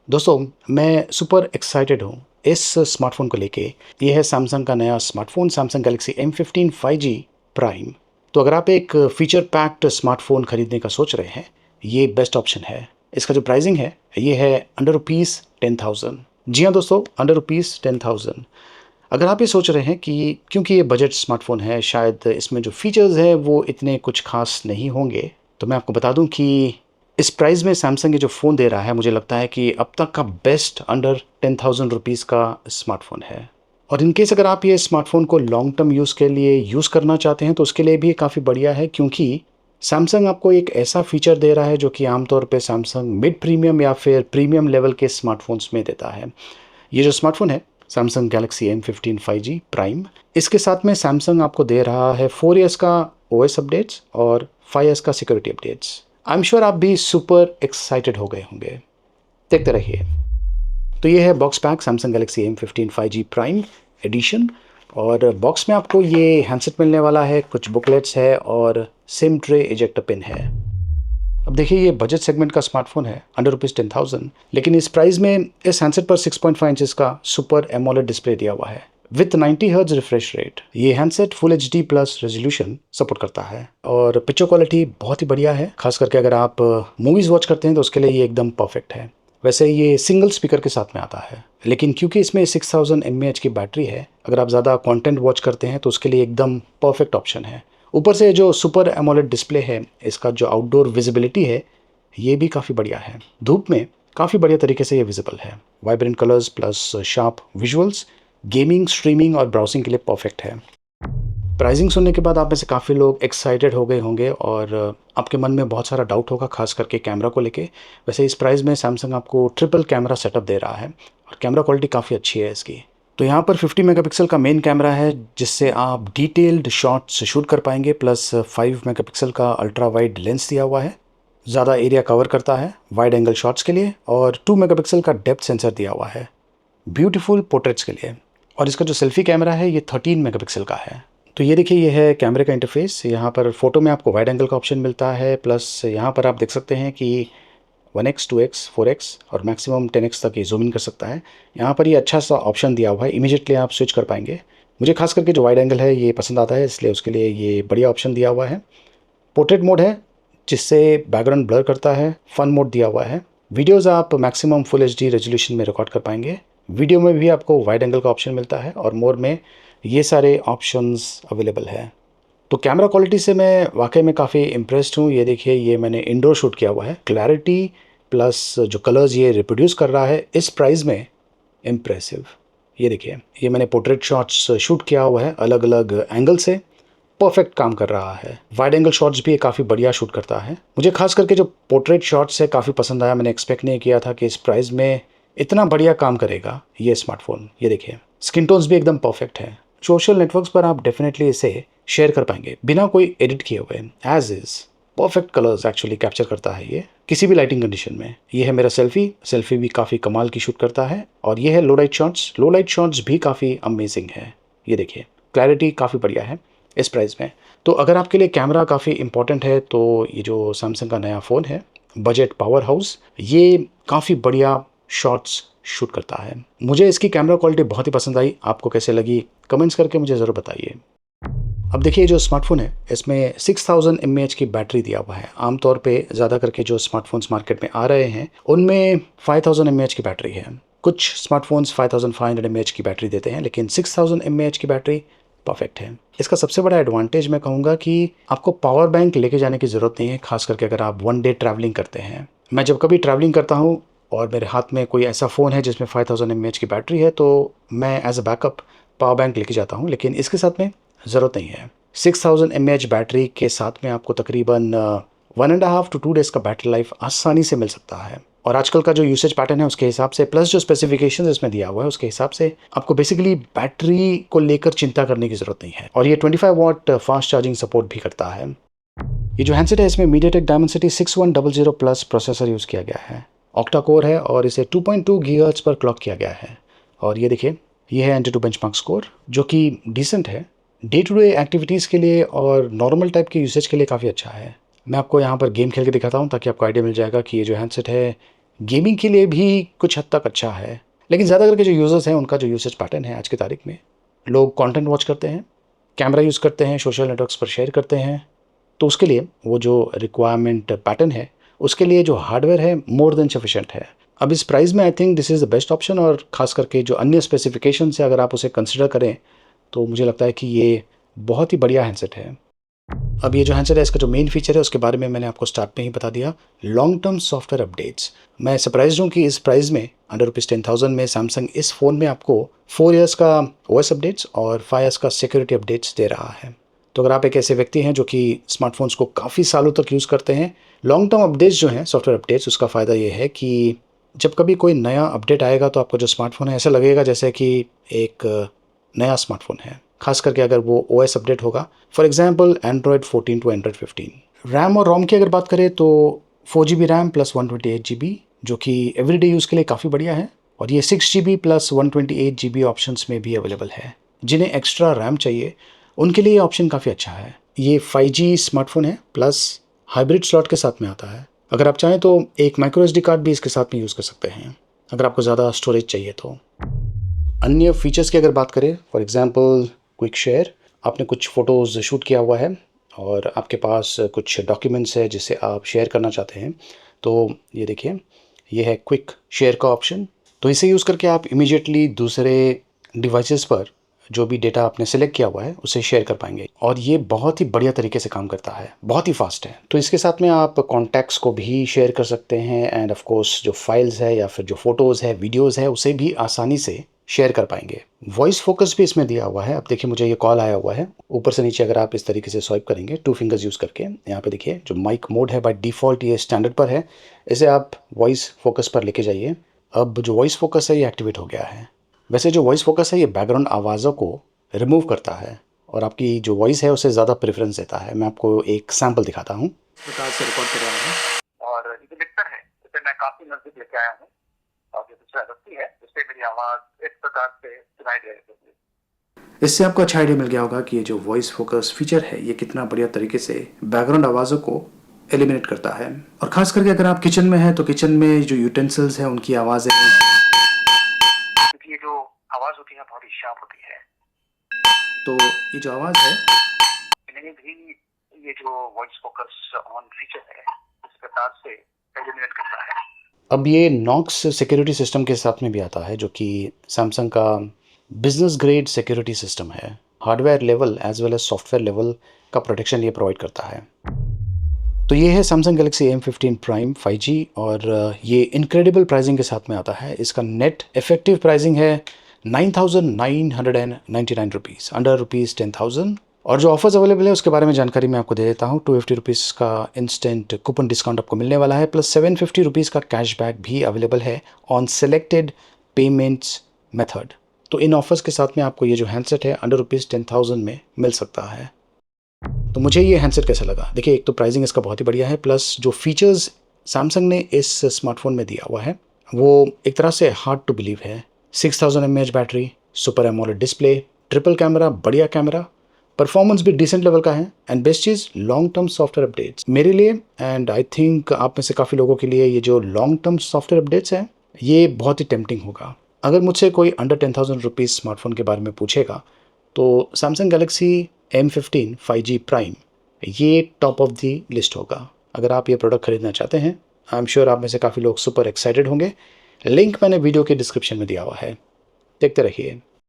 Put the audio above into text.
दोस्तों, मैं super excited हूँ इस स्मार्टफ़ोन को लेके। ये है सैमसंग का नया smartphone Samsung Galaxy M15 5G prime. तो अगर आप एक फ़ीचर पैक्ड स्मार्टफ़ोन खरीदने का सोच रहे हैं, ये बेस्ट ऑप्शन है। इसका जो प्राइसिंग है, ये है अंडर रुपीज़ 10,000। जी हाँ दोस्तों, अंडर रुपीज़ 10,000। अगर आप ये सोच रहे हैं कि क्योंकि ये बजट स्मार्टफ़ोन है, शायद इसमें जो फ़ीचर्स हैं वो इतने कुछ ख़ास नहीं होंगे, तो मैं आपको बता दूँ कि इस प्राइस में सैमसंग ये जो फ़ोन दे रहा है, मुझे लगता है कि अब तक का बेस्ट अंडर 10,000 रुपीज़ का स्मार्टफ़ोन है। और इन केस अगर आप ये स्मार्टफ़ोन को लॉन्ग टर्म यूज़ के लिए यूज़ करना चाहते हैं, तो उसके लिए भी काफ़ी बढ़िया है, क्योंकि सैमसंग आपको एक ऐसा फ़ीचर दे रहा है जो कि आमतौर पे सैमसंग मिड प्रीमियम या फिर प्रीमियम लेवल के स्मार्टफ़ोन्स में देता है। ये जो स्मार्टफ़ोन है, Samsung Galaxy M15 5G prime, इसके साथ में सैमसंग आपको दे रहा है 4 ईयर्स का ओएस अपडेट्स और 5 ईयर्स का security updates. I am sure आप भी सुपर एक्साइटेड हो गए होंगे। देखते रहिए। तो ये है box pack Samsung Galaxy M15 5G prime edition. और बॉक्स में आपको ये हैंडसेट मिलने वाला है, कुछ बुकलेट्स है और सिम ट्रे इजेक्टर पिन है। अब देखिए, ये बजट सेगमेंट का स्मार्टफोन है, अंडर रुपीज़ 10,000, लेकिन इस प्राइस में इस हैंडसेट पर 6.5 इंचेस का सुपर एमोलेड डिस्प्ले दिया हुआ है विथ 90 हर्ट्ज रिफ्रेश रेट। ये handset full HD plus resolution support करता है और पिक्चर क्वालिटी बहुत ही बढ़िया है। खास करके अगर आप मूवीज वॉच करते हैं तो उसके लिए ये एकदम परफेक्ट है। वैसे ये सिंगल स्पीकर के साथ में आता है, लेकिन क्योंकि इसमें 6000 mAh की बैटरी है, अगर आप ज़्यादा कंटेंट वॉच करते हैं तो उसके लिए एकदम परफेक्ट ऑप्शन है। ऊपर से जो सुपर एमोलेड डिस्प्ले है, इसका जो आउटडोर विजिबिलिटी है, ये भी काफ़ी बढ़िया है। धूप में काफ़ी बढ़िया तरीके से ये विजिबल है। Vibrant colours plus sharp visuals gaming, streaming और ब्राउजिंग के लिए परफेक्ट है। प्राइसिंग सुनने के बाद आप में से काफ़ी लोग एक्साइटेड हो गए होंगे और आपके मन में बहुत सारा डाउट होगा, खास करके कैमरा को लेके। वैसे इस प्राइस में सैमसंग आपको ट्रिपल कैमरा सेटअप दे रहा है और कैमरा क्वालिटी काफ़ी अच्छी है इसकी। तो यहाँ पर 50 मेगापिक्सल का मेन कैमरा है, जिससे आप डिटेल्ड शॉट्स शूट कर पाएंगे, प्लस 5 मेगापिक्सल का अल्ट्रा वाइड लेंस दिया हुआ है, ज़्यादा एरिया कवर करता है वाइड एंगल शॉट्स के लिए, और 2 मेगापिक्सल का डेप्थ सेंसर दिया हुआ है ब्यूटीफुल पोर्ट्रेट्स के लिए। और इसका जो सेल्फी कैमरा है, ये 13 मेगापिक्सल का है। तो ये देखिए, ये है कैमरे का इंटरफेस। यहाँ पर फोटो में आपको वाइड एंगल का ऑप्शन मिलता है, प्लस यहाँ पर आप देख सकते हैं कि 1x 2x 4x और मैक्सिमम 10x तक ये जूम इन कर सकता है। यहाँ पर ये अच्छा सा ऑप्शन दिया हुआ है, इमीडिएटली आप स्विच कर पाएंगे। मुझे खास करके जो वाइड एंगल है ये पसंद आता है, इसलिए उसके लिए ये बढ़िया ऑप्शन दिया हुआ है। पोर्ट्रेट मोड है, जिससे बैकग्राउंड ब्लर करता है। फन मोड दिया हुआ है। वीडियोज़ आप मैक्सिमम फुल HD रेजोल्यूशन में रिकॉर्ड कर पाएंगे। वीडियो में भी आपको वाइड एंगल का ऑप्शन मिलता है और मोर में ये सारे ऑप्शंस अवेलेबल है। तो कैमरा क्वालिटी से मैं वाकई में काफ़ी इम्प्रेस्ड हूँ। ये देखिए, ये मैंने इंडोर शूट किया हुआ है। क्लैरिटी प्लस जो कलर्स ये रिप्रोड्यूस कर रहा है इस प्राइस में, इम्प्रेसिव। ये देखिए, ये मैंने पोर्ट्रेट शॉट्स शूट किया हुआ है अलग अलग एंगल से, परफेक्ट काम कर रहा है। वाइड एंगल शॉट्स भी ये काफ़ी बढ़िया शूट करता है। मुझे खास करके जो पोर्ट्रेट शॉट्स है काफ़ी पसंद आया। मैंने एक्सपेक्ट नहीं किया था कि इस प्राइस में इतना बढ़िया काम करेगा ये स्मार्टफोन। ये देखिए, स्किन टोन्स भी एकदम परफेक्ट है। सोशल नेटवर्क्स पर आप डेफिनेटली इसे शेयर कर पाएंगे बिना कोई एडिट किए हुए, as is. Perfect colours actually capture करता है ये किसी भी लाइटिंग कंडीशन में। ये है मेरा सेल्फी। सेल्फी भी काफ़ी कमाल की शूट करता है। और ये है लो लाइट शॉट्स। लो लाइट शॉट्स भी काफ़ी अमेजिंग है। ये देखिए, क्लैरिटी काफ़ी बढ़िया है इस प्राइस में। तो अगर आपके लिए कैमरा काफ़ी इंपॉर्टेंट है, तो ये जो सैमसंग का नया फ़ोन है, बजट पावर हाउस, ये काफ़ी बढ़िया शॉट्स शूट करता है। मुझे इसकी कैमरा क्वालिटी बहुत ही पसंद आई। आपको कैसे लगी, कमेंट्स करके मुझे ज़रूर बताइए। अब देखिए, जो स्मार्टफोन है इसमें 6000 mAh की बैटरी दिया हुआ है। आमतौर पे ज़्यादा करके जो स्मार्टफोन्स मार्केट में आ रहे हैं उनमें 5000 mAh की बैटरी है। कुछ स्मार्टफोन्स 5500 mAh की बैटरी देते हैं, लेकिन 6000 mAh की बैटरी परफेक्ट है। इसका सबसे बड़ा एडवांटेज मैं कहूँगा कि आपको पावर बैंक लेके जाने की ज़रूरत नहीं है, खास करके अगर आप 1 डे ट्रैवलिंग करते हैं। मैं जब कभी ट्रैवलिंग करता हूँ और मेरे हाथ में कोई ऐसा फ़ोन है जिसमें 5000 mAh की बैटरी है, तो मैं as a backup power bank लेके जाता हूँ, लेकिन इसके साथ में ज़रूरत नहीं है। 6000 mAh बैटरी के साथ में आपको तकरीबन 1.5 to 2 डेज़ का बैटरी लाइफ आसानी से मिल सकता है। और आजकल का जो यूसेज पैटर्न है उसके हिसाब से, प्लस जो स्पेसिफिकेशंस इसमें दिया हुआ है उसके हिसाब से, आपको बेसिकली बैटरी को लेकर चिंता करने की ज़रूरत नहीं है। और ये 25 वॉट फास्ट चार्जिंग सपोर्ट भी करता है। ये जो हैंडसेट है इसमें MediaTek Dimensity 6100 plus processor use किया गया है। ऑक्टा कोर है और इसे 2.2 गीगाहर्ट्ज़ पर क्लॉक किया गया है। और ये देखिए, ये है एंटी टू बेंचमार्क स्कोर, जो कि डिसेंट है। डे टू डे एक्टिविटीज़ के लिए और नॉर्मल टाइप के यूसेज के लिए काफ़ी अच्छा है। मैं आपको यहाँ पर गेम खेल के दिखाता हूँ ताकि आपको आइडिया मिल जाएगा कि ये जो हैंडसेट है गेमिंग के लिए भी कुछ हद तक अच्छा है, लेकिन ज़्यादा करके जो यूज़र्स हैं उनका जो यूसेज पैटर्न है आज की तारीख में, लोग कंटेंट वॉच करते हैं, कैमरा यूज़ करते हैं, सोशल नेटवर्क्स पर शेयर करते हैं, तो उसके लिए वो जो रिक्वायरमेंट पैटर्न है उसके लिए जो हार्डवेयर है मोर देन सफिशिएंट है। अब इस प्राइस में I think this is the best option, और ख़ास करके जो अन्य स्पेसिफिकेशन से अगर आप उसे कंसिडर करें तो मुझे लगता है कि ये बहुत ही बढ़िया हैंडसेट है। अब ये जो हैंडसेट है इसका जो मेन फीचर है उसके बारे में मैंने आपको स्टार्ट में ही बता दिया, लॉन्ग टर्म सॉफ्टवेयर अपडेट्स। मैं सरप्राइज हूँ कि इस प्राइस में अंडर ₹10,000 में सैमसंग इस फ़ोन में आपको 4 इयर्स का ओएस अपडेट्स और 5 इयर्स का सिक्योरिटी अपडेट्स दे रहा है। तो अगर आप एक ऐसे व्यक्ति हैं जो कि स्मार्टफोन्स को काफ़ी सालों तक यूज़ करते हैं, लॉन्ग टर्म अपडेट्स जो हैं सॉफ्टवेयर अपडेट्स, उसका फ़ायदा ये है कि जब कभी कोई नया अपडेट आएगा तो आपका जो स्मार्टफोन है ऐसा लगेगा जैसे कि एक नया स्मार्टफोन है, खास करके अगर वो ओएस अपडेट होगा। For example Android 14 to Android 15। RAM और रोम की अगर बात करें तो 4 GB रैम प्लस 128 GB, जो कि एवरीडे यूज़ के लिए काफ़ी बढ़िया है, और ये 6 GB प्लस 128 GB ऑप्शंस में भी अवेलेबल है। जिन्हें एक्स्ट्रा रैम चाहिए उनके लिए ये ऑप्शन काफ़ी अच्छा है। ये 5G स्मार्टफोन है प्लस हाइब्रिड स्लॉट के साथ में आता है। अगर आप चाहें तो एक माइक्रो एसडी कार्ड भी इसके साथ में यूज़ कर सकते हैं अगर आपको ज़्यादा स्टोरेज चाहिए तो। अन्य फीचर्स की अगर बात करें, फॉर एग्जांपल क्विक शेयर, आपने कुछ फ़ोटोज़ शूट किया हुआ है और आपके पास कुछ डॉक्यूमेंट्स है जिसे आप शेयर करना चाहते हैं, तो ये देखिए ये है क्विक शेयर का ऑप्शन। तो इसे यूज़ करके आप इमीडिएटली दूसरे डिवाइसेस पर जो भी डेटा आपने सेलेक्ट किया हुआ है उसे शेयर कर पाएंगे, और ये बहुत ही बढ़िया तरीके से काम करता है, बहुत ही फास्ट है। तो इसके साथ में आप कॉन्टैक्ट्स को भी शेयर कर सकते हैं, एंड ऑफ कोर्स जो फाइल्स है या फिर जो फोटोज़ है, वीडियोज़ है, उसे भी आसानी से शेयर कर पाएंगे। वॉइस फोकस भी इसमें दिया हुआ है। अब देखिए मुझे ये कॉल आया हुआ है, ऊपर से नीचे अगर आप इस तरीके से स्वाइप करेंगे 2 फिंगर्स यूज़ करके, यहाँ पे देखिए जो माइक मोड है बाय डिफ़ॉल्ट ये स्टैंडर्ड पर है, इसे आप वॉइस फोकस पर लेके जाइए। अब जो वॉइस फोकस है ये एक्टिवेट हो गया है। वैसे जो वॉइस फोकस है ये बैकग्राउंड आवाज़ों को रिमूव करता है और आपकी जो वॉइस है उसे ज़्यादा प्रेफरेंस देता है। मैं आपको एक सैंपल दिखाता हूँ। प्रकार से रिकॉर्ड कर रहा हूँ और ये जो मिक्सर है इसे मैं काफ़ी नज़दीक लेके आया हूँ, और जो दूसरा व्यक्ति है उससे मेरी आवाज़ इस प्रकार से सुनाई दे रही है। इससे आपको अच्छा आइडिया मिल गया होगा कि ये जो वॉइस फोकस फीचर है ये कितना बढ़िया तरीके से बैकग्राउंड आवाज़ों को एलिमिनेट करता है। और ख़ास करके अगर आप किचन में हैं तो किचन में जो यूटेंसिल्स हैं उनकी आवाज़ें, क्योंकि ये जो आवाज़ होती है बहुत ही शार्प होती है, तो ये जो आवाज़ है इन्हें भी ये जो वॉइस फोकस ऑन फीचर है इस प्रकार से एलिमिनेट करता है। अब ये नॉक्स सिक्योरिटी सिस्टम के साथ में भी आता है, जो कि सैमसंग का बिजनेस ग्रेड सिक्योरिटी सिस्टम है। Hardware level as well as software level का प्रोटेक्शन ये प्रोवाइड करता है। तो ये है Samsung Galaxy M15 prime 5G, और ये इनक्रेडिबल प्राइसिंग के साथ में आता है। इसका नेट इफेक्टिव प्राइसिंग है 9,999 रुपीज़, अंडर ₹10,000। और जो ऑफर्स अवेलेबल है उसके बारे में जानकारी मैं आपको दे देता हूँ। 250 रुपीज़ का इंस्टेंट कूपन डिस्काउंट आपको मिलने वाला है, प्लस 750 रुपीज़ का कैशबैक भी अवेलेबल है ऑन सेलेक्टेड पेमेंट्स मेथड। तो इन ऑफर्स के साथ में आपको ये जो हैंडसेट है अंडर ₹10,000 में मिल सकता है। तो मुझे ये हैंडसेट कैसा लगा? देखिए एक तो प्राइसिंग इसका बहुत ही बढ़िया है, प्लस जो फीचर्स सैमसंग ने इस स्मार्टफोन में दिया हुआ है वो एक तरह से हार्ड टू बिलीव है। 6000 mAh battery, super AMOLED display, triple camera, बढ़िया कैमरा, परफॉर्मेंस भी डिसेंट लेवल का है, and best cheese long term software updates. मेरे लिए एंड आई थिंक आप में से काफ़ी लोगों के लिए ये जो लॉन्ग टर्म सॉफ्टवेयर अपडेट्स हैं ये बहुत ही टेम्पटिंग होगा। अगर मुझसे कोई अंडर 10,000 रुपीज़ स्मार्टफोन के बारे में पूछेगा तो Samsung Galaxy M15 5G prime ये टॉप ऑफ दी लिस्ट होगा। अगर आप ये प्रोडक्ट खरीदना चाहते हैं, आई एम श्योर आप में से काफ़ी लोग सुपर एक्साइटेड होंगे। लिंक मैंने वीडियो के डिस्क्रिप्शन में दिया हुआ है, देखते रहिए।